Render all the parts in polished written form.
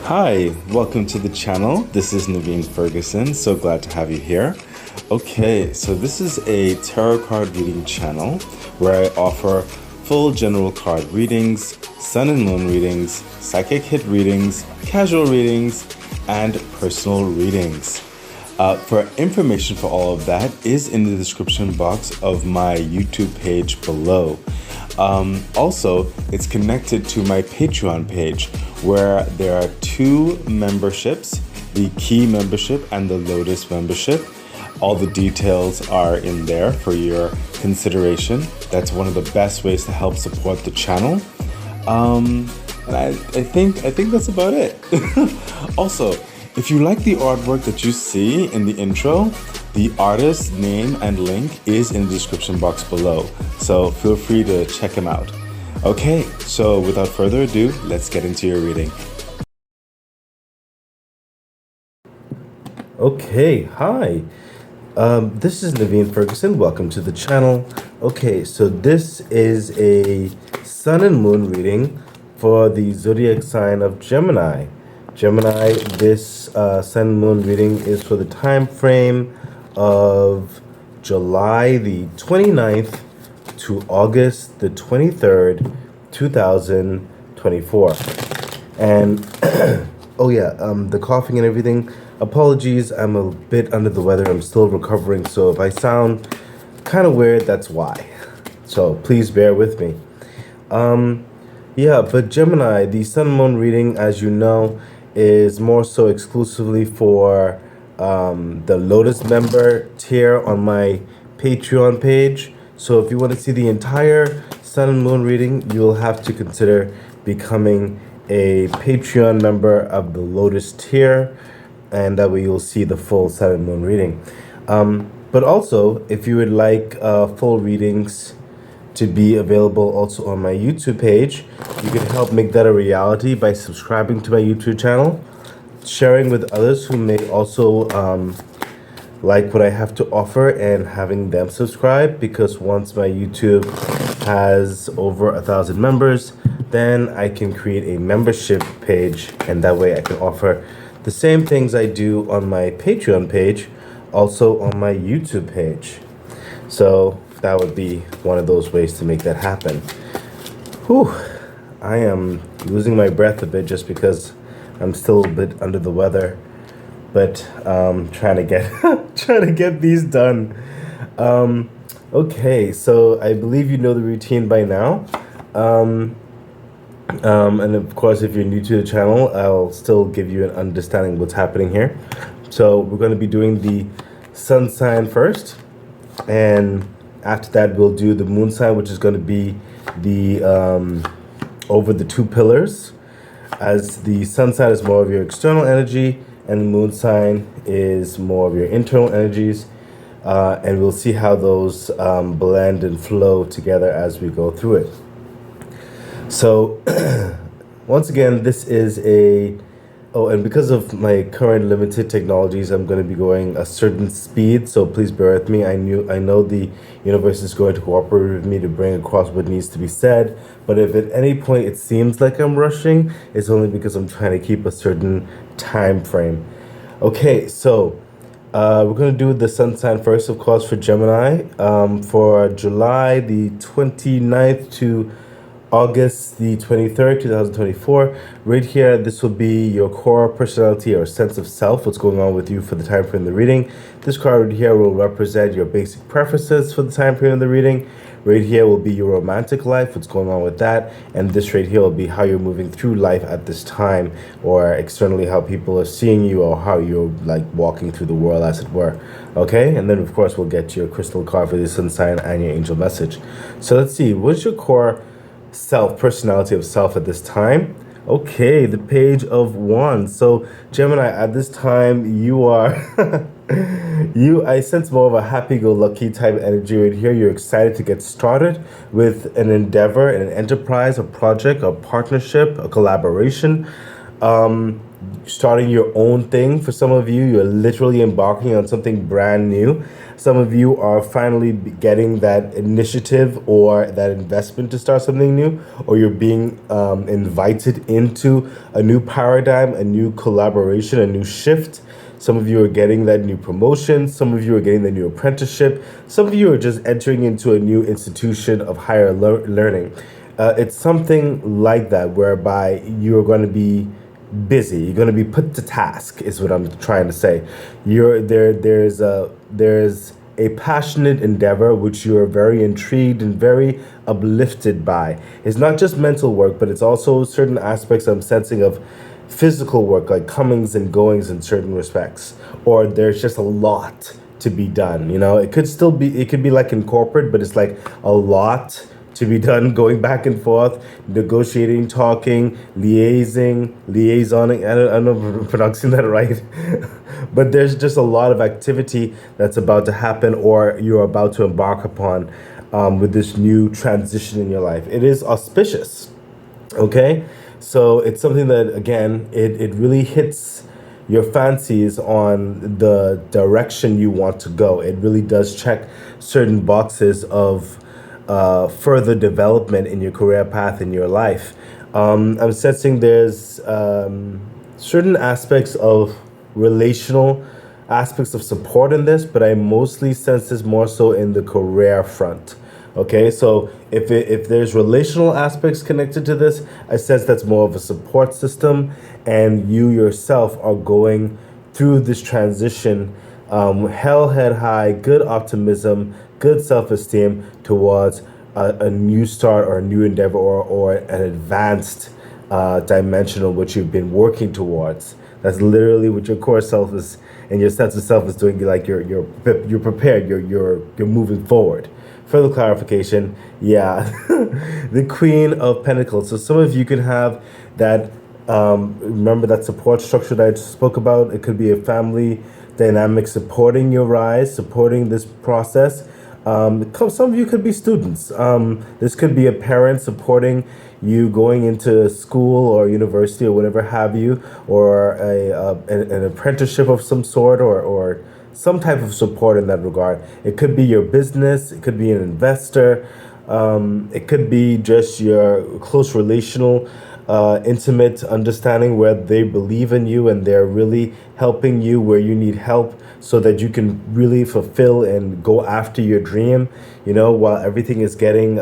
Hi, welcome to the channel. This is Naveen Ferguson. So glad to have you here. Okay, so this is a tarot card reading channel where I offer full general card readings, sun and moon readings, psychic hit readings, casual readings, and personal readings. For information for all of that is in the description box of my YouTube page below. Also, it's connected to my Patreon page where there are two memberships, the Key membership and the Lotus membership. All the details are in there for your consideration. That's one of the best ways to help support the channel. And I think that's about it. Also, if you like the artwork that you see in the intro, the artist's name and link is in the description box below, so feel free to check him out. Okay, so without further ado, let's get into your reading. Okay, hi. This is Naveen Ferguson. Welcome to the channel. Okay, so this is a sun and moon reading for the zodiac sign of Gemini. Gemini, this sun and moon reading is for the time frame of July the 29th to August the 23rd, 2024. And oh yeah, the coughing and everything, apologies, I'm a bit under the weather. I'm still recovering, so if I sound kind of weird, that's why. So please bear with me. Yeah, but Gemini, the sun and moon reading, as you know, is more so exclusively for the Lotus member tier on my Patreon page. So if you want to see the entire sun and moon reading, you'll have to consider becoming a Patreon member of the Lotus tier, and that way you'll see the full sun and moon reading. But also, if you would like full readings to be available also on my YouTube page, you can help make that a reality by subscribing to my YouTube channel, sharing with others who may also like what I have to offer, and having them subscribe, because once my YouTube has over 1,000 members, then I can create a membership page, and that way I can offer the same things I do on my Patreon page also on my YouTube page. So that would be one of those ways to make that happen. Whew, I am losing my breath a bit just because I'm still a bit under the weather, but trying to get trying to get these done. Okay, so I believe you know the routine by now. And of course, if you're new to the channel, I'll still give you an understanding what's happening here. So we're going to be doing the sun sign first, and after that we'll do the moon sign, which is going to be the over the two pillars, as the sun sign is more of your external energy and the moon sign is more of your internal energies, and we'll see how those blend and flow together as we go through it. So once again, this is and because of my current limited technologies, I'm going to be going a certain speed, so please bear with me. I know the universe is going to cooperate with me to bring across what needs to be said, but if at any point it seems like I'm rushing, it's only because I'm trying to keep a certain time frame. Okay, so we're going to do the sun sign first, of course, for Gemini, for July the 29th to August the 23rd, 2024. Right here, this will be your core personality or sense of self, what's going on with you for the time frame of the reading. This card right here will represent your basic preferences for the time frame of the reading. Right here will be your romantic life, what's going on with that. And this right here will be how you're moving through life at this time, or externally how people are seeing you, or how you're like walking through the world, as it were. Okay, and then of course we'll get your crystal card for the sun sign and your angel message. So let's see, what's your core personality of self at this time? Okay, the Page of Wands. So Gemini, at this time you are I sense more of a happy-go-lucky type of energy right here. You're excited to get started with an endeavor, an enterprise, a project, a partnership, a collaboration. starting your own thing. For some of you, you're literally embarking on something brand new. Some of you are finally getting that initiative or that investment to start something new, or you're being invited into a new paradigm, a new collaboration, a new shift. Some of you are getting that new promotion. Some of you are getting the new apprenticeship. Some of you are just entering into a new institution of higher learning. It's something like that, whereby you're going to be busy. You're going to be put to task, is what I'm trying to say. You're there. There's a passionate endeavor which you are very intrigued and very uplifted by. It's not just mental work, but it's also certain aspects I'm sensing of physical work, like comings and goings in certain respects, or there's just a lot to be done. It could still be, it could be like in corporate, but it's like a lot to be done, going back and forth, negotiating, talking, liaisoning. I don't know if I'm pronouncing that right. But there's just a lot of activity that's about to happen, or you're about to embark upon with this new transition in your life. It is auspicious, okay? So it's something that, again, it really hits your fancies on the direction you want to go. It really does check certain boxes of further development in your career path in your life. I'm sensing there's certain aspects of relational aspects of support in this, but I mostly sense this more so in the career front. Okay, so if there's relational aspects connected to this, I sense that's more of a support system, and you yourself are going through this transition, hell head high, good optimism, good self-esteem towards a new start or a new endeavor, or an advanced dimensional which you've been working towards. That's literally what your core self is, and your sense of self is doing. Like you're prepared. You're moving forward. Further clarification, yeah, the Queen of Pentacles. So some of you can have that. Remember that support structure that I spoke about. It could be a family dynamic supporting your rise, supporting this process. Some of you could be students. This could be a parent supporting you going into school or university or whatever have you, or an apprenticeship of some sort, or some type of support in that regard. It could be your business. It could be an investor. It could be just your close relational, intimate understanding where they believe in you and they're really helping you where you need help, so that you can really fulfill and go after your dream, while everything is getting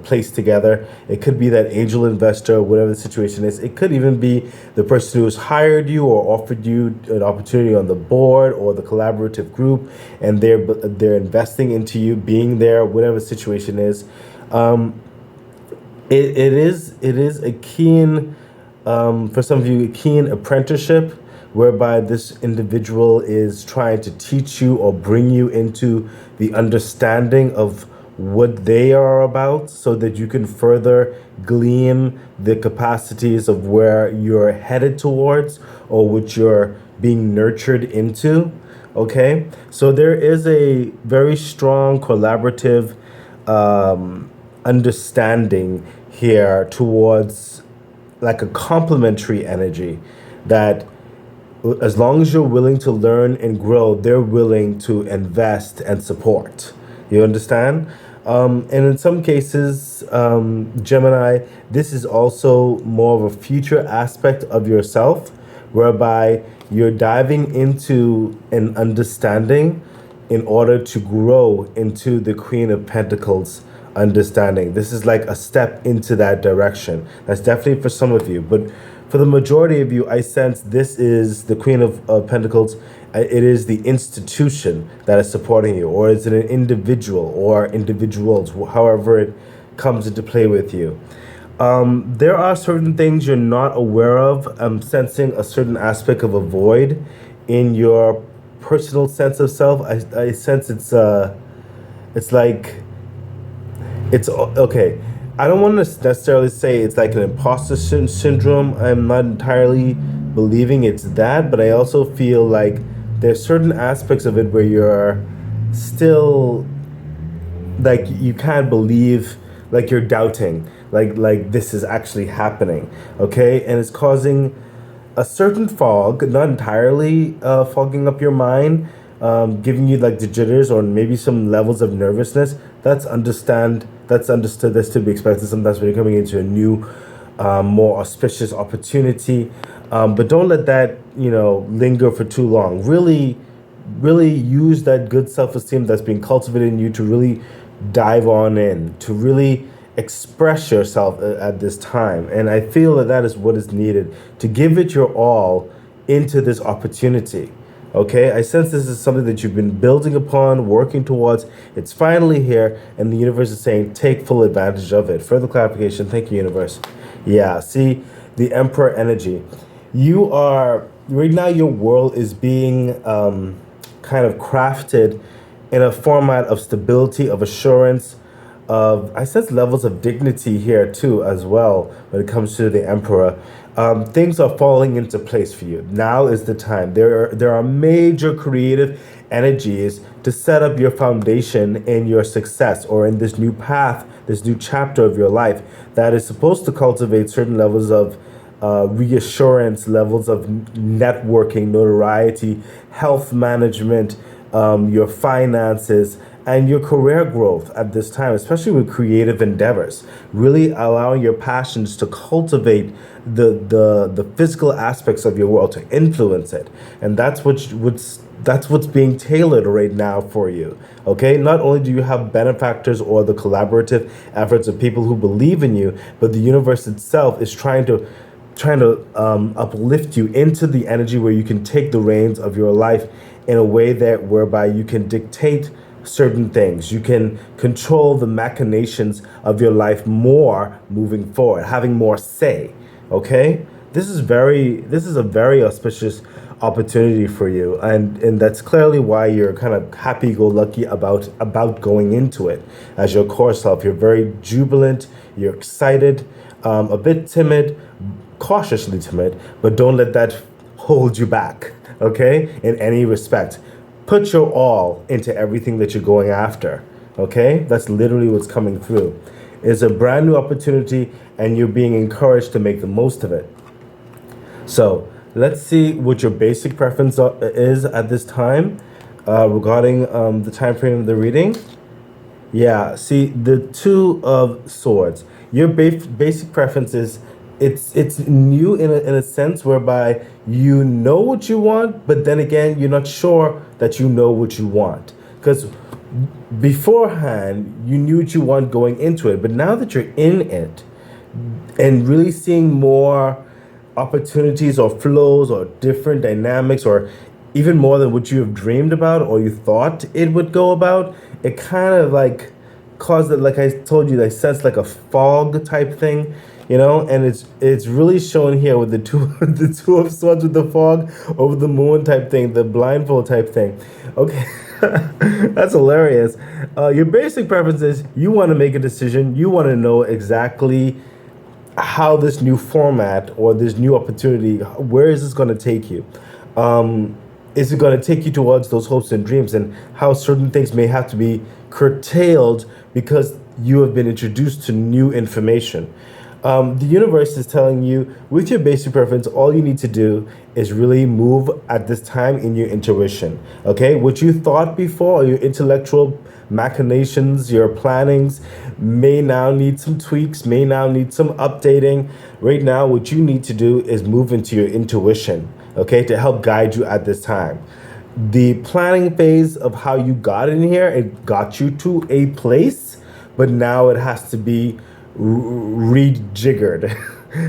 placed together. It could be that angel investor, whatever the situation is. It could even be the person who's hired you or offered you an opportunity on the board or the collaborative group, and they're investing into you being there, whatever the situation is. It is a keen, for some of you, a keen apprenticeship, whereby this individual is trying to teach you or bring you into the understanding of what they are about, so that you can further glean the capacities of where you're headed towards, or what you're being nurtured into. Okay, so there is a very strong collaborative understanding here towards like a complementary energy, that as long as you're willing to learn and grow, they're willing to invest and support. You understand? And in some cases, Gemini, this is also more of a future aspect of yourself, whereby you're diving into an understanding in order to grow into the Queen of Pentacles understanding. This is like a step into that direction. That's definitely for some of you, but for the majority of you, I sense this is the Queen of Pentacles. It is the institution that is supporting you, or is it an individual or individuals, however it comes into play with you. There are certain things you're not aware of. I'm sensing a certain aspect of a void in your personal sense of self. I sense it's like, it's okay. I don't want to necessarily say it's like an imposter syndrome. I'm not entirely believing it's that, but I also feel like there's certain aspects of it where you're still like, you can't believe, like you're doubting, like this is actually happening. Okay, and it's causing a certain fog, not entirely fogging up your mind, giving you like the jitters or maybe some levels of nervousness. That's understood. That's to be expected. Sometimes when you're coming into a new, more auspicious opportunity, but don't let that linger for too long. Really use that good self-esteem that's being cultivated in you to really dive on in, to really express yourself at this time. And I feel that that is what is needed to give it your all into this opportunity. Okay, I sense this is something that you've been building upon, working towards. It's finally here, and the universe is saying, take full advantage of it. Further clarification. Thank you, universe. Yeah, see, the Emperor energy. You are, right now, your world is being kind of crafted in a format of stability, of assurance, of, I sense levels of dignity here too, as well, when it comes to the Emperor. Things are falling into place for you. Now is the time. There are major creative energies to set up your foundation in your success or in this new path, this new chapter of your life that is supposed to cultivate certain levels of reassurance, levels of networking, notoriety, health management, your finances, and your career growth at this time, especially with creative endeavors. Really allowing your passions to cultivate the physical aspects of your world, to influence it, and that's what's being tailored right now for you. Okay, not only do you have benefactors or the collaborative efforts of people who believe in you, but the universe itself is trying to uplift you into the energy where you can take the reins of your life in a way that whereby you can dictate certain things. You can control the machinations of your life more moving forward, having more say. Okay? This is a very auspicious opportunity for you, and that's clearly why you're kind of happy-go-lucky about going into it as your core self. You're very jubilant, you're excited, a bit timid, cautiously timid, but don't let that hold you back, okay, in any respect. Put your all into everything that you're going after, okay? That's literally what's coming through. It's a brand new opportunity, and you're being encouraged to make the most of it. So let's see what your basic preference is at this time regarding the time frame of the reading. Yeah, see, the Two of Swords. Your basic preference is it's new in a sense whereby you know what you want, but then again, you're not sure that you know what you want. Because beforehand, you knew what you want going into it, but now that you're in it and really seeing more opportunities or flows or different dynamics or even more than what you have dreamed about or you thought it would go about, it kind of like caused it, like I told you, I sense like a fog type thing, and it's really shown here with the two of swords with the fog over the moon type thing, the blindfold type thing. Okay. That's hilarious. Your basic preference is you want to make a decision. You want to know exactly how this new format or this new opportunity, where is this going to take you? Is it going to take you towards those hopes and dreams, and how certain things may have to be curtailed because you have been introduced to new information? The universe is telling you, with your basic preference, all you need to do is really move at this time in your intuition. Okay, what you thought before, or your intellectual machinations, your plannings, may now need some tweaks, may now need some updating. Right now, what you need to do is move into your intuition, okay, to help guide you at this time. The planning phase of how you got in here, it got you to a place, but now it has to be rejiggered.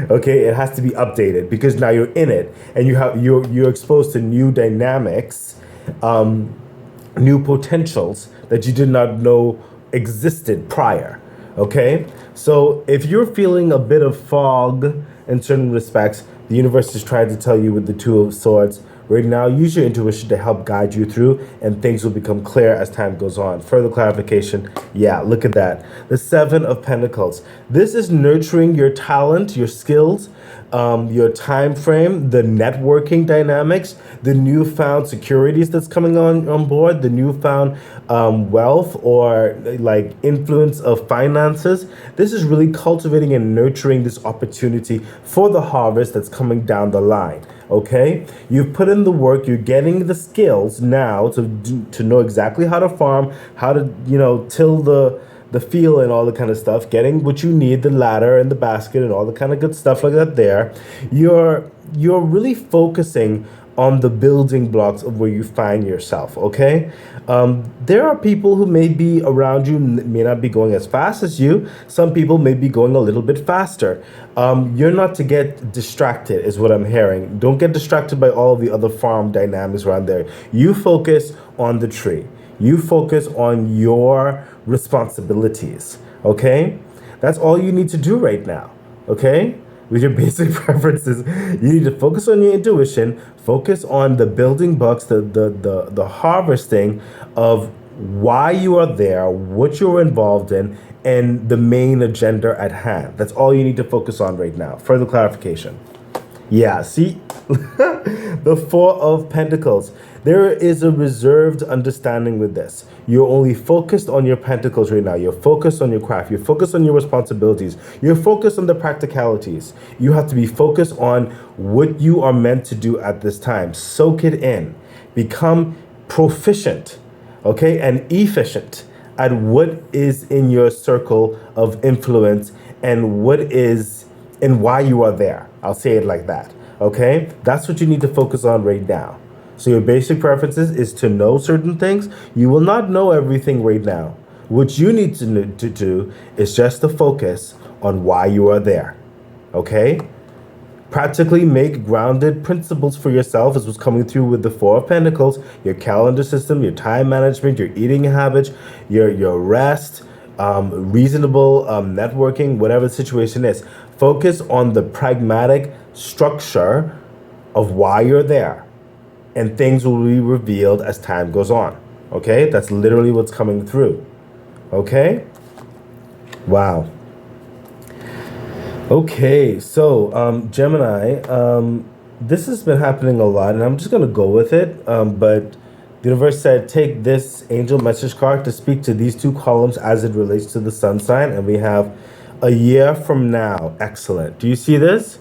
Okay, it has to be updated because now you're in it and you're exposed to new dynamics, new potentials that you did not know existed prior. Okay, so if you're feeling a bit of fog in certain respects, the universe is trying to tell you with the Two of Swords, right now, use your intuition to help guide you through, and things will become clear as time goes on. Further clarification, yeah, look at that. The Seven of Pentacles. This is nurturing your talent, your skills, your time frame, the networking dynamics, the newfound securities that's coming on board, the newfound wealth or like influence of finances. This is really cultivating and nurturing this opportunity for the harvest that's coming down the line. Okay, you've put in the work. You're getting the skills now to know exactly how to farm, how to till the field and all the kind of stuff. Getting what you need, the ladder and the basket and all the kind of good stuff like that. There, you're really focusing on the building blocks of where you find yourself. Okay, there are people who may be around you, may not be going as fast as you. Some people may be going a little bit faster. You're not to get distracted, is what I'm hearing. Don't get distracted by all the other farm dynamics around there. You focus on the tree. You focus on your responsibilities. Okay, that's all you need to do right now. Okay, with your basic preferences, you need to focus on your intuition, focus on the building blocks, the harvesting of why you are there, what you're involved in, and the main agenda at hand. That's all you need to focus on right now. Further clarification. Yeah, see, the Four of Pentacles. There is a reserved understanding with this. You're only focused on your pentacles right now. You're focused on your craft. You're focused on your responsibilities. You're focused on the practicalities. You have to be focused on what you are meant to do at this time. Soak it in. Become proficient, okay, and efficient at what is in your circle of influence and what is and why you are there. I'll say it like that. Okay? That's what you need to focus on right now. So your basic preferences is to know certain things. You will not know everything right now. What you need to do is just to focus on why you are there. Okay? Practically make grounded principles for yourself, is what's coming through with the Four of Pentacles, your calendar system, your time management, your eating habits, your rest, reasonable networking, whatever the situation is. Focus on the pragmatic structure of why you're there, and things will be revealed as time goes on. Okay, that's literally what's coming through. Okay, wow. Okay, so Gemini, this has been happening a lot, and I'm just gonna go with it. But the universe said, take this angel message card to speak to these two columns as it relates to the sun sign, and we have a year from now. Excellent. Do you see this?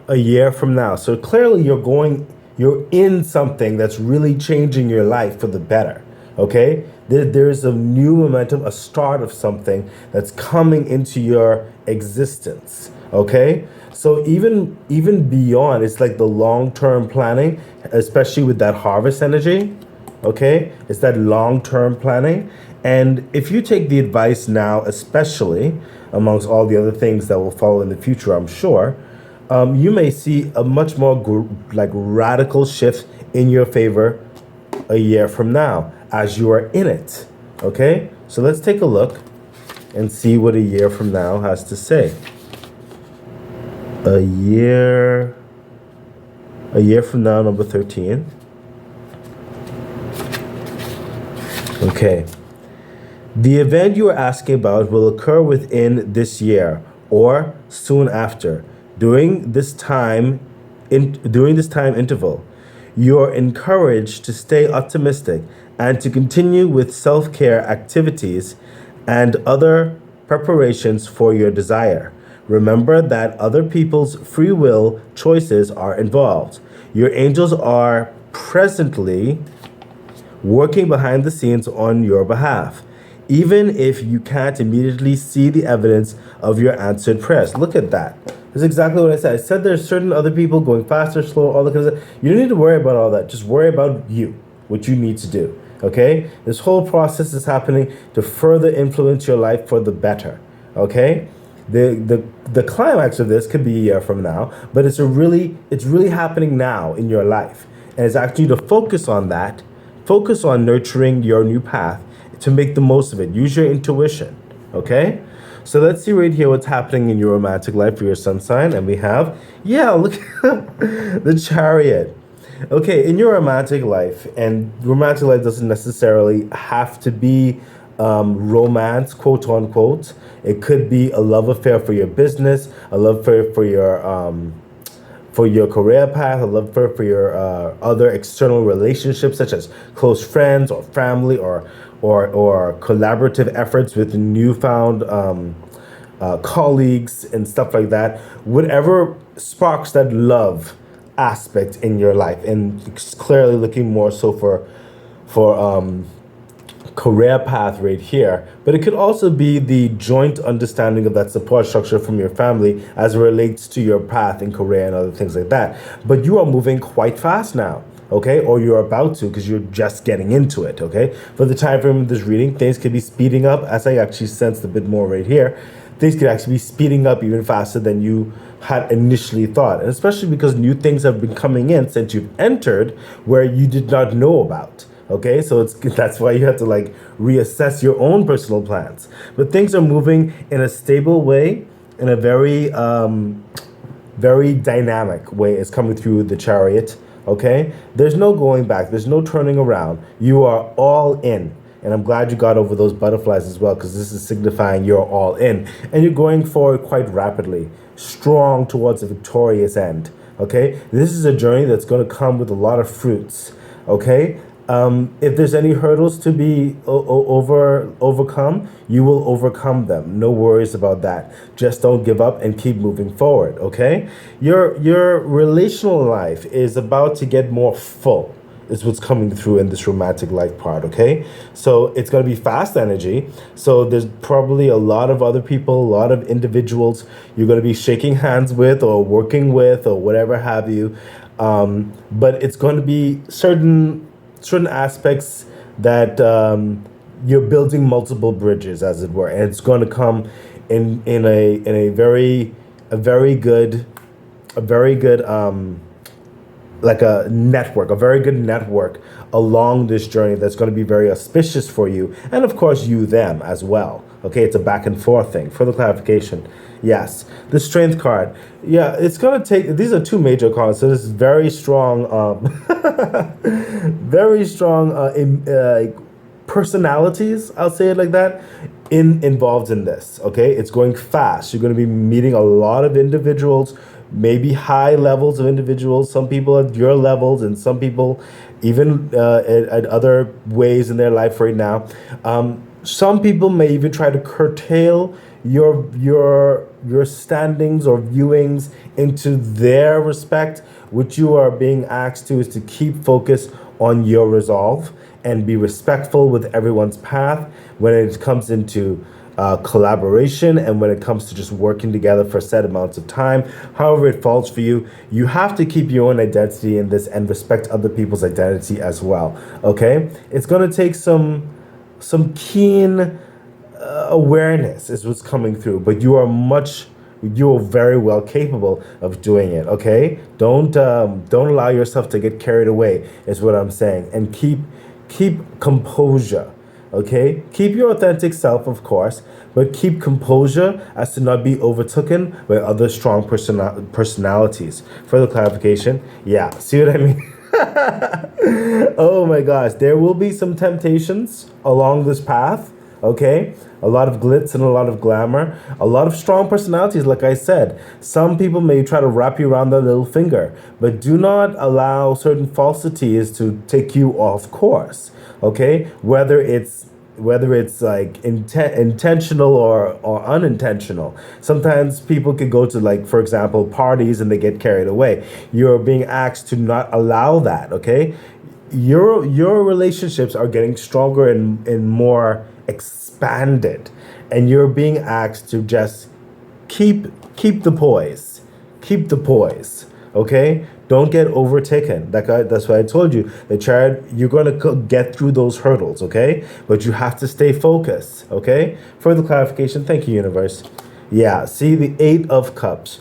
A year from now. So clearly you're in something that's really changing your life for the better. Okay? There's a new momentum, a start of something that's coming into your existence. Okay? So even beyond, it's like the long-term planning, especially with that harvest energy. Okay? It's that long-term planning. And if you take the advice now, especially amongst all the other things that will follow in the future, I'm sure, you may see a much more radical shift in your favor a year from now as you are in it. Okay? So let's take a look and see what a year from now has to say. A year from now, number 13. Okay. The event you are asking about will occur within this year or soon after. During this time interval, you're encouraged to stay optimistic and to continue with self-care activities and other preparations for your desire. Remember that other people's free will choices are involved. Your angels are presently working behind the scenes on your behalf, even if you can't immediately see the evidence of your answered prayers. Look at that. That's exactly what I said. I said there's certain other people going faster, slower, all the kinds of stuff. You don't need to worry about all that. Just worry about you, what you need to do. Okay? This whole process is happening to further influence your life for the better. Okay? The climax of this could be a year from now, but it's really happening now in your life. And it's actually to focus on that, focus on nurturing your new path to make the most of it. Use your intuition. Okay? So let's see right here what's happening in your romantic life for your sun sign. And we have, look, the Chariot. Okay, in your romantic life, and romantic life doesn't necessarily have to be romance, quote unquote. It could be a love affair for your business, a love affair for your career path, a love affair for your other external relationships, such as close friends or family or collaborative efforts with newfound colleagues and stuff like that. Whatever sparks that love aspect in your life, and it's clearly looking more so for career path right here, but it could also be the joint understanding of that support structure from your family as it relates to your path in career and other things like that. But you are moving quite fast now, okay? Or you're about to, because you're just getting into it, okay? For the time frame of this reading, things could be speeding up, as I actually sensed a bit more right here. Things could actually be speeding up even faster than you had initially thought, and especially because new things have been coming in since you've entered where you did not know about. Okay, so that's why you have to like reassess your own personal plans. But things are moving in a stable way, in a very dynamic way. It's coming through the Chariot. Okay, there's no going back. There's no turning around. You are all in. And I'm glad you got over those butterflies as well, because this is signifying you're all in. And you're going forward quite rapidly, strong towards a victorious end. Okay, this is a journey that's going to come with a lot of fruits. Okay, if there's any hurdles to be overcome, you will overcome them. No worries about that. Just don't give up and keep moving forward. Okay, your relational life is about to get more full, is what's coming through in this romantic life part, okay? So it's going to be fast energy. So there's probably a lot of other people, a lot of individuals you're going to be shaking hands with or working with or whatever have you. But it's going to be certain aspects that you're building multiple bridges, as it were. And it's going to come in a very good like a very good network along this journey that's going to be very auspicious for you, and of course you them as well. Okay, it's a back and forth thing. For the clarification, yes, the Strength card, yeah, it's going to take, these are two major cards, so this is very strong very strong personalities, I'll say it like that, involved in this. Okay, it's going fast. You're going to be meeting a lot of individuals, maybe high levels of individuals, some people at your levels, and some people even at other ways in their life right now. Some people may even try to curtail your standings or viewings into their respect. What you are being asked to is to keep focus on your resolve and be respectful with everyone's path when it comes into collaboration, and when it comes to just working together for set amounts of time. However it falls for you, you have to keep your own identity in this and respect other people's identity as well. Okay, it's going to take some keen awareness is what's coming through, but you are very well capable of doing it. Okay, don't allow yourself to get carried away, is what I'm saying, and keep composure. Okay, keep your authentic self, of course, but keep composure as to not be overtaken by other strong personalities. Further clarification, yeah, see what I mean? Oh my gosh, there will be some temptations along this path. Okay, a lot of glitz and a lot of glamour, a lot of strong personalities. Like I said, some people may try to wrap you around their little finger, but do not allow certain falsities to take you off course. Okay, whether it's like intentional or unintentional. Sometimes people could go to, like, for example, parties and they get carried away. You're being asked to not allow that. Okay, your relationships are getting stronger and more expanded, and you're being asked to just keep the poise. Okay, don't get overtaken. That's why I told you, the Chariot, you're going to get through those hurdles. Okay, but you have to stay focused. Okay, further clarification, thank you, universe. Yeah, see, the 8 of Cups,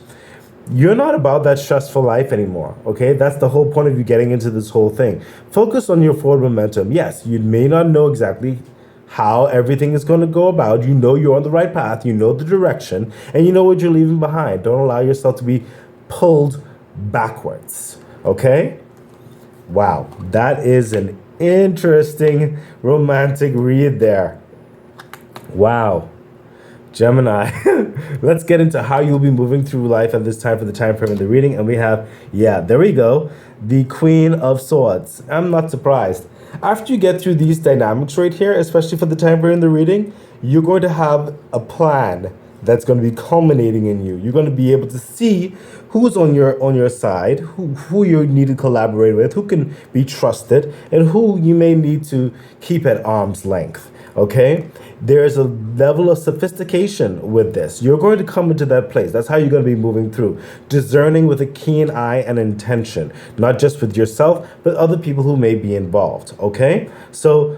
you're not about that stressful life anymore. Okay, that's the whole point of you getting into this whole thing. Focus on your forward momentum. Yes, you may not know exactly how everything is going to go about. You know you're on the right path, you know the direction, and you know what you're leaving behind. Don't allow yourself to be pulled backwards. Okay, wow, that is an interesting romantic read there. Wow, Gemini. Let's get into how you'll be moving through life at this time for the time frame of the reading. And we have, yeah, there we go, the Queen of Swords. I'm not surprised. After you get through these dynamics right here, especially for the time frame in the reading, you're going to have a plan that's going to be culminating in you. You're going to be able to see who's on your side, who you need to collaborate with, who can be trusted, and who you may need to keep at arm's length. Okay, there's a level of sophistication with this. You're going to come into that place. That's how you're going to be moving through, discerning with a keen eye and intention, not just with yourself, but other people who may be involved. Okay, so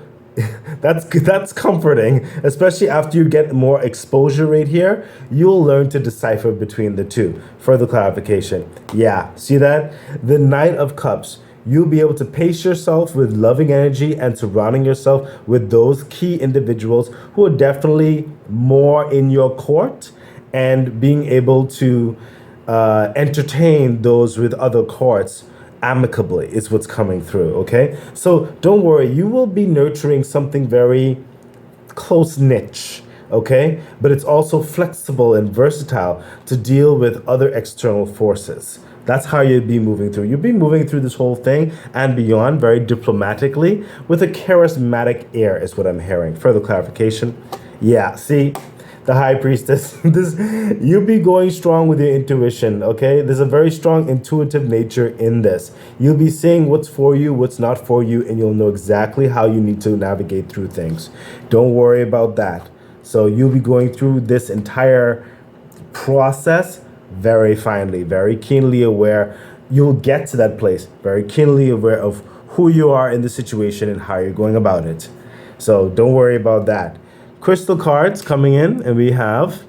that's comforting, especially after you get more exposure right here. You'll learn to decipher between the two. Further clarification. Yeah, see that? The Knight of Cups. You'll be able to pace yourself with loving energy and surrounding yourself with those key individuals who are definitely more in your court, and being able to entertain those with other courts amicably is what's coming through. Okay, so don't worry, you will be nurturing something very close niche. Okay, but it's also flexible and versatile to deal with other external forces. That's how you'll be moving through. You'll be moving through this whole thing and beyond very diplomatically with a charismatic air is what I'm hearing. Further clarification. Yeah, see, the High Priestess. You'll be going strong with your intuition, okay? There's a very strong intuitive nature in this. You'll be seeing what's for you, what's not for you, and you'll know exactly how you need to navigate through things. Don't worry about that. So you'll be going through this entire process very finely, very keenly aware. You'll get to that place very keenly aware of who you are in the situation and how you're going about it. So don't worry about that. Crystal cards coming in, and we have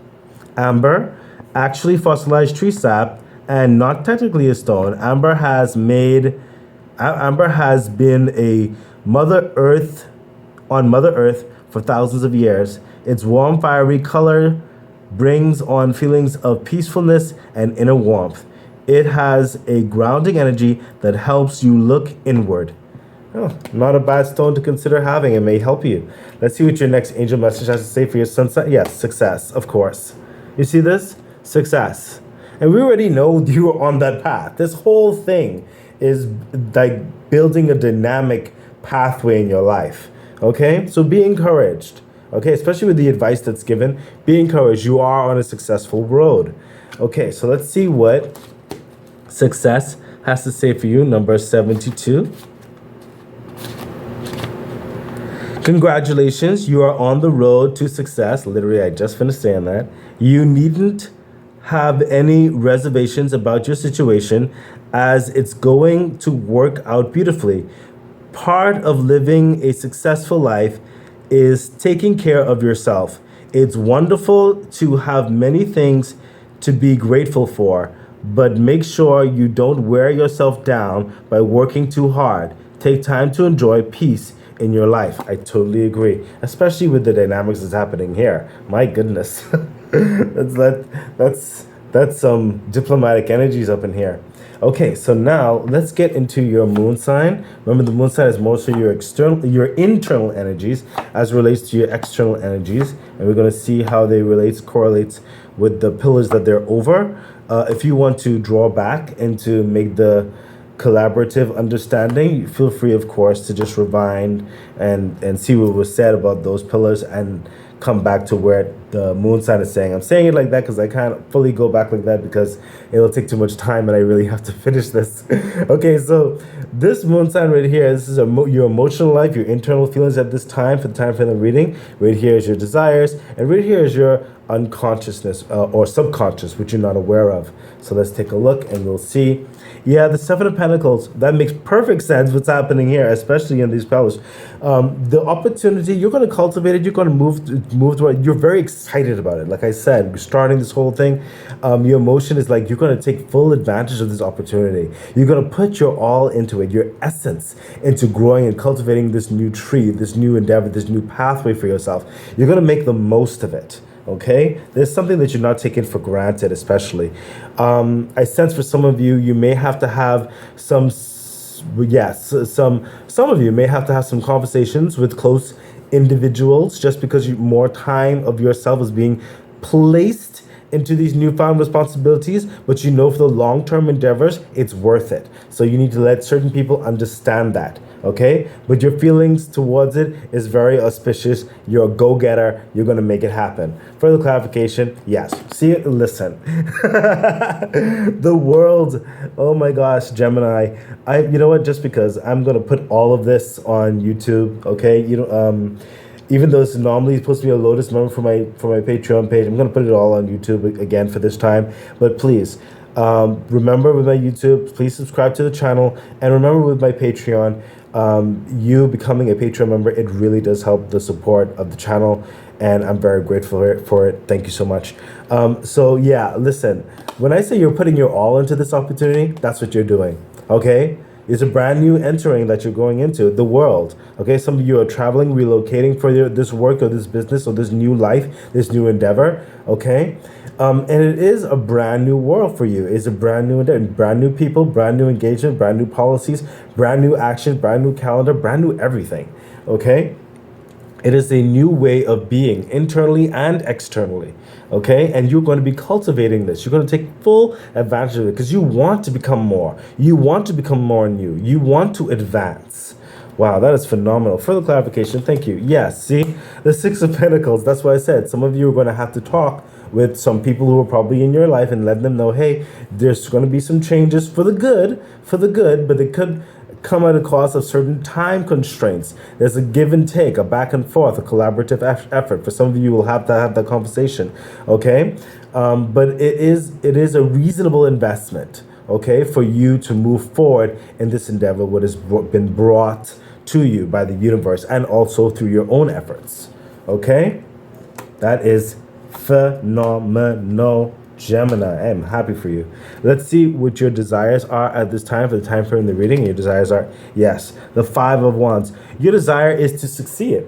amber, actually fossilized tree sap, and not technically a stone. Amber has been a Mother Earth for thousands of years. Its warm, fiery color brings on feelings of peacefulness and inner warmth. It has a grounding energy that helps you look inward. Oh, not a bad stone to consider having. It may help you. Let's see what your next angel message has to say for your sunset. Yes, success, of course. You see this? Success. And we already know you're on that path. This whole thing is like building a dynamic pathway in your life. Okay? So be encouraged. Okay, especially with the advice that's given, be encouraged. You are on a successful road. Okay, so let's see what success has to say for you. Number 72. Congratulations, you are on the road to success. Literally, I just finished saying that. You needn't have any reservations about your situation, as it's going to work out beautifully. Part of living a successful life is taking care of yourself. It's wonderful to have many things to be grateful for, but make sure you don't wear yourself down by working too hard. Take time to enjoy peace in your life. I totally agree, especially with the dynamics that's happening here. My goodness. That's some diplomatic energies up in here. Okay, so now let's get into your moon sign. Remember, the moon sign is mostly your internal energies as relates to your external energies, and we're going to see how they correlates with the pillars that they're over. If you want to draw back and to make the collaborative understanding, feel free, of course, to just rewind and see what was said about those pillars and come back to where the moon sign is saying. I'm saying it like that because I can't fully go back like that because it'll take too much time and I really have to finish this. Okay, so this moon sign right here, this is your emotional life, your internal feelings at this time, for the time frame of reading. Right here is your desires, and right here is your unconsciousness or subconscious, which you're not aware of. So let's take a look and we'll see. Yeah, the Seven of Pentacles, that makes perfect sense what's happening here, especially in these pillars. The opportunity, you're going to cultivate it, you're going to move to it, you're very excited about it. Like I said, starting this whole thing, your emotion is like you're going to take full advantage of this opportunity. You're going to put your all into it, your essence into growing and cultivating this new tree, this new endeavor, this new pathway for yourself. You're going to make the most of it. Okay, there's something that you're not taking for granted, especially. I sense for some of you, you may have to have some of you may have to have some conversations with close individuals, just because more time of yourself is being placed into these newfound responsibilities, but for the long-term endeavors, it's worth it. So you need to let certain people understand that. okay? But your feelings towards it is very auspicious. You're a go-getter. You're going to make it happen. Further clarification, yes. See it, listen. The world, oh my gosh, Gemini. You know what, just because I'm going to put all of this on YouTube, okay? Even though it's normally supposed to be a Lotus member for my Patreon page, I'm going to put it all on YouTube again for this time. But please, remember with my YouTube, please subscribe to the channel. And remember with my Patreon, you becoming a Patreon member, it really does help the support of the channel. And I'm very grateful for it. Thank you so much. So yeah, listen, when I say you're putting your all into this opportunity, that's what you're doing, okay? It's a brand new entering that you're going into, the world. Okay, some of you are traveling, relocating for this work or this business or this new life, this new endeavor, okay? And it is a brand new world for you. It's a brand new endeavor, brand new people, brand new engagement, brand new policies, brand new actions, brand new calendar, brand new everything, okay? It is a new way of being internally and externally, okay? And you're going to be cultivating this. You're going to take full advantage of it because you want to become more. You want to become more new. You want to advance. Wow, that is phenomenal. Further clarification, thank you. Yes, see, the Six of Pentacles, that's why I said some of you are going to have to talk with some people who are probably in your life and let them know, hey, there's going to be some changes for the good, but they could come at a cost of certain time constraints. There's a give and take, a back and forth, a collaborative effort. For some of you, will have to have that conversation, okay? But it is a reasonable investment, okay, for you to move forward in this endeavor, what has been brought to you by the universe and also through your own efforts, okay? That is phenomenal, Gemini. I am happy for you. Let's see what your desires are at this time for the time frame in the reading. Your desires are, yes, the Five of Wands. Your desire is to succeed.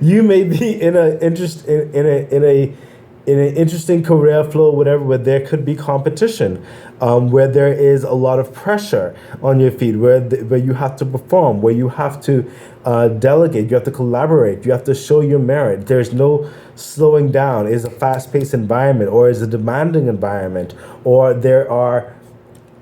You may be in an interesting career flow, whatever, where there could be competition, where there is a lot of pressure on your feet, where you have to perform, where you have to delegate, you have to collaborate, you have to show your merit. There's no slowing down. It's a fast-paced environment, or is a demanding environment, or there are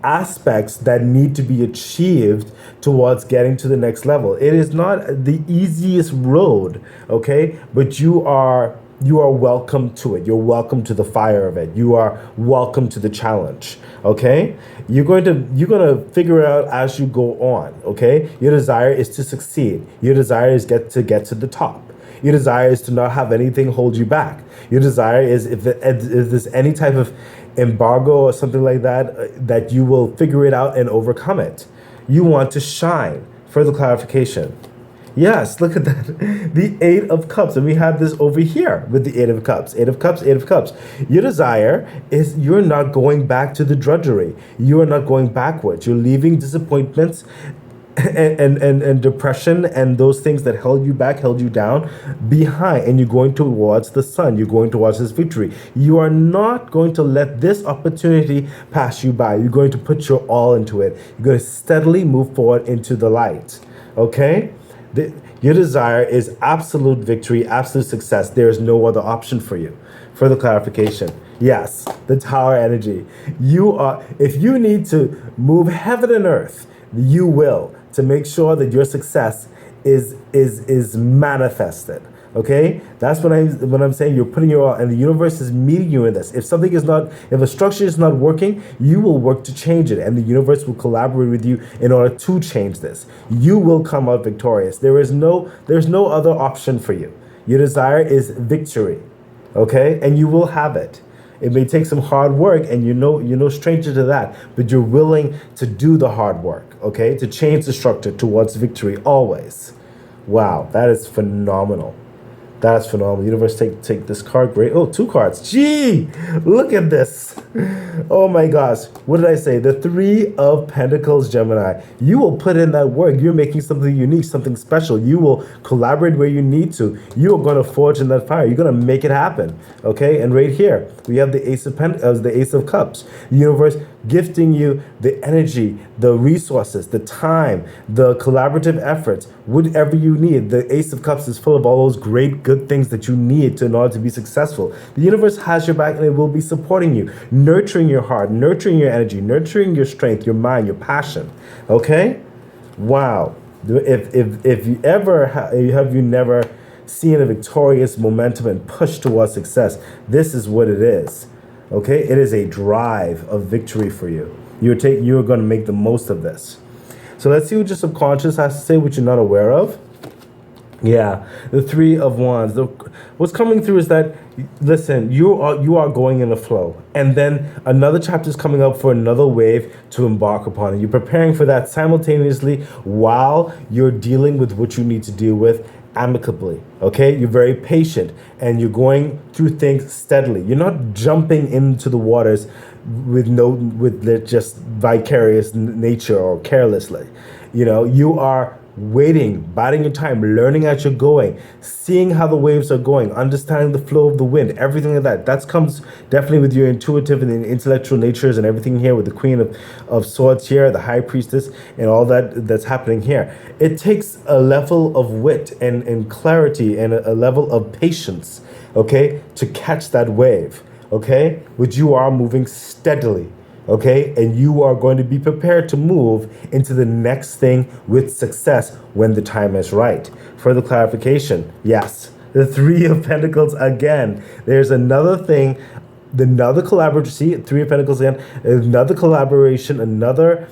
aspects that need to be achieved towards getting to the next level. It is not the easiest road, okay? But you are welcome to it. You're welcome to the fire of it. You are welcome to the challenge, okay? You're going to figure it out as you go on, okay? Your desire is to succeed. Your desire is to get to the top. Your desire is to not have anything hold you back. Your desire is if there's any type of embargo or something like that, that you will figure it out and overcome it. You want to shine. Further clarification. Yes, look at that. The Eight of Cups. And we have this over here with the Eight of Cups. Eight of Cups, Eight of Cups. Your desire is you're not going back to the drudgery. You are not going backwards. You're leaving disappointments and depression and those things that held you back, held you down behind, and you're going towards the sun. You're going towards this victory. You are not going to let this opportunity pass you by. You're going to put your all into it. You're going to steadily move forward into the light, okay? Your desire is absolute victory, absolute success. There is no other option for you. Further clarification. Yes, the Tower energy. If you need to move heaven and earth, you will, to make sure that your success is manifested. Okay, that's what I'm saying. You're putting your all, and the universe is meeting you in this. If a structure is not working, you will work to change it, and the universe will collaborate with you in order to change this. You will come out victorious. There's no other option for you. Your desire is victory, okay, and you will have it. It may take some hard work, and you're no stranger to that, but you're willing to do the hard work, okay, to change the structure towards victory always. Wow, that is phenomenal. That's phenomenal. Universe, take this card. Great. Oh, two cards. Gee, look at this. Oh my gosh. What did I say? The Three of Pentacles, Gemini. You will put in that work. You're making something unique, something special. You will collaborate where you need to. You are going to forge in that fire. You're going to make it happen. Okay. And right here, we have the Ace of Cups. The universe gifting you the energy, the resources, the time, the collaborative efforts, whatever you need. The Ace of Cups is full of all those great, good things that you need in order to be successful. The universe has your back, and it will be supporting you, nurturing your heart, nurturing your energy, nurturing your strength, your mind, your passion. Okay? Wow. If you ever have you never seen a victorious momentum and push towards success, this is what it is. Okay, it is a drive of victory for you. You're going to make the most of this. So let's see what your subconscious has to say, what you're not aware of. Yeah, the Three of Wands. What's coming through is that, listen, you are going in a flow, and then another chapter is coming up for another wave to embark upon, and you're preparing for that simultaneously while you're dealing with what you need to deal with amicably. Okay, you're very patient, and you're going through things steadily. You're not jumping into the waters with just vicarious nature or carelessly. You are waiting, biding your time, learning as you're going, seeing how the waves are going, understanding the flow of the wind, everything like that. That comes definitely with your intuitive and intellectual natures and everything here with the Queen of Swords here, the High Priestess, and all that's happening here. It takes a level of wit and clarity and a level of patience, okay, to catch that wave, okay? Which you are moving steadily. Okay, and you are going to be prepared to move into the next thing with success when the time is right. Further clarification, yes, the Three of Pentacles again. There's another thing, another collaboration. See, Three of Pentacles again, another collaboration, another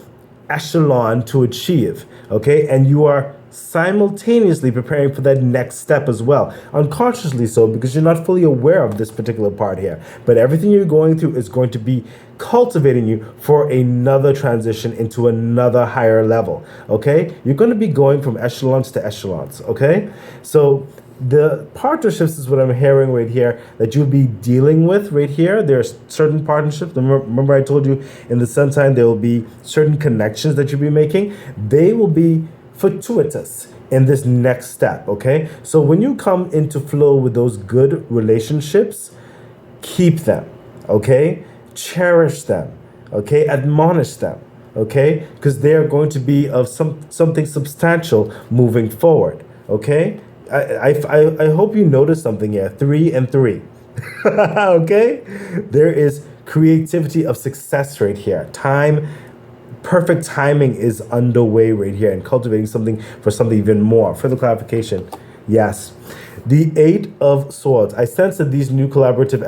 echelon to achieve. Okay, and you are simultaneously preparing for that next step as well, unconsciously so, because you're not fully aware of this particular part here, but everything you're going through is going to be cultivating you for another transition into another higher level. Okay, you're going to be going from echelons to echelons. Okay, so the partnerships is what I'm hearing right here that you'll be dealing with right here. There's certain partnerships. Remember I told you in the sun sign there will be certain connections that you'll be making. They will be fortuitous in this next step. Okay, so when you come into flow with those good relationships, keep them. Okay, cherish them. Okay, admonish them. Okay, because they are going to be of something substantial moving forward. Okay, I hope you notice something here. 3 and 3. Okay, there is creativity of success right here. Perfect timing is underway right here, and cultivating something for something even more. Further clarification, yes. The Eight of Swords. I sense that these new collaborative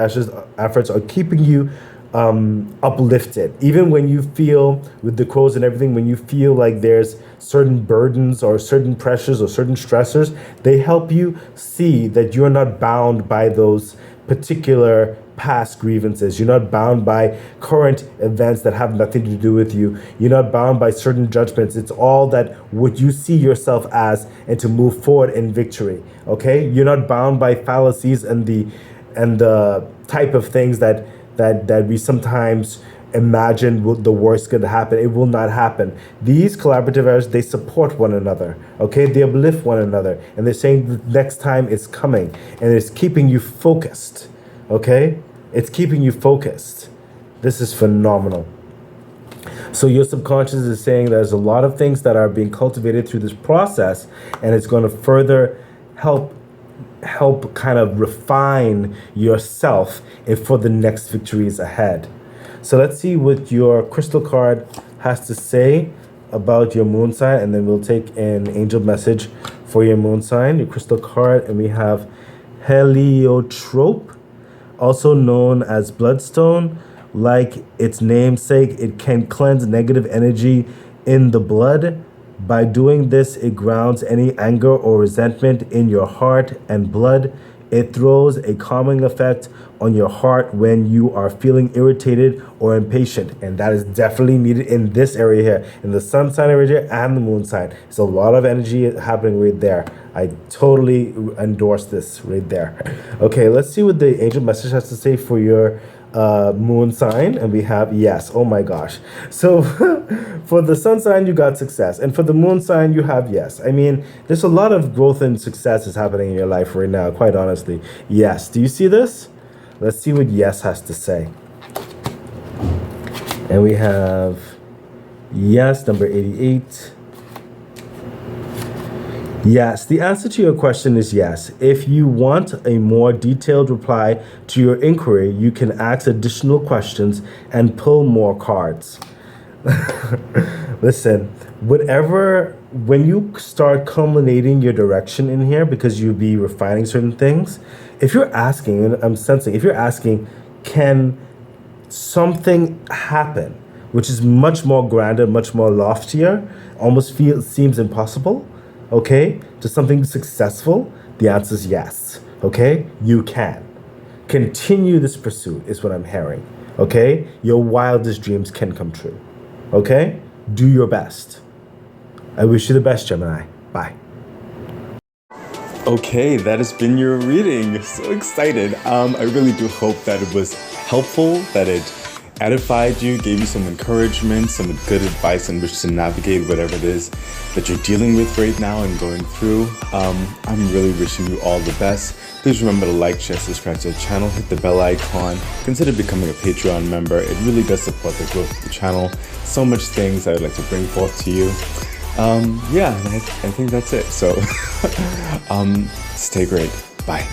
efforts are keeping you uplifted. Even when you feel, with the crows and everything, when you feel like there's certain burdens or certain pressures or certain stressors, they help you see that you're not bound by those particular past grievances. You're not bound by current events that have nothing to do with you. You're not bound by certain judgments. It's all that what you see yourself as, and to move forward in victory. Okay, you're not bound by fallacies and the type of things that we sometimes imagine the worst could happen. It will not happen. These collaborative efforts, they support one another. Okay, they uplift one another, and they're saying the next time is coming, and it's keeping you focused. Okay, it's keeping you focused. This is phenomenal. So your subconscious is saying there's a lot of things that are being cultivated through this process, and it's going to further help kind of refine yourself and for the next victories ahead. So let's see what your crystal card has to say about your moon sign, and then we'll take an angel message for your moon sign, your crystal card. And we have heliotrope, also known as bloodstone. Like its namesake, it can cleanse negative energy in the blood. By doing this, it grounds any anger or resentment in your heart and blood. It throws a calming effect on your heart when you are feeling irritated or impatient. And that is definitely needed in this area here, in the sun sign area here and the moon sign. There's a lot of energy happening right there. I totally endorse this right there. Okay, let's see what the angel message has to say for your moon sign. And we have yes. Oh my gosh. So for the sun sign you got success, and for the moon sign you have yes. I mean, there's a lot of growth and success is happening in your life right now, quite honestly. Yes, do you see this? Let's see what yes has to say. And we have yes, number 88. Yes, the answer to your question is yes. If you want a more detailed reply to your inquiry, you can ask additional questions and pull more cards. Listen, whatever, when you start culminating your direction in here, because you'll be refining certain things, if you're asking, and I'm sensing, if you're asking, can something happen, which is much more grander, much more loftier, almost seems impossible, okay, to something successful, the answer is yes, okay? You can. Continue this pursuit is what I'm hearing, okay? Your wildest dreams can come true, okay? Do your best. I wish you the best, Gemini. Bye. Okay, that has been your reading. So excited. I really do hope that it was helpful, that it edified you, gave you some encouragement, some good advice on which to navigate whatever it is that you're dealing with right now and going through. I'm really wishing you all the best. Please remember to like, share, subscribe to the channel, hit the bell icon, consider becoming a Patreon member. It really does support the growth of the channel. So much things I would like to bring forth to you. Yeah, I think that's it. So stay great. Bye.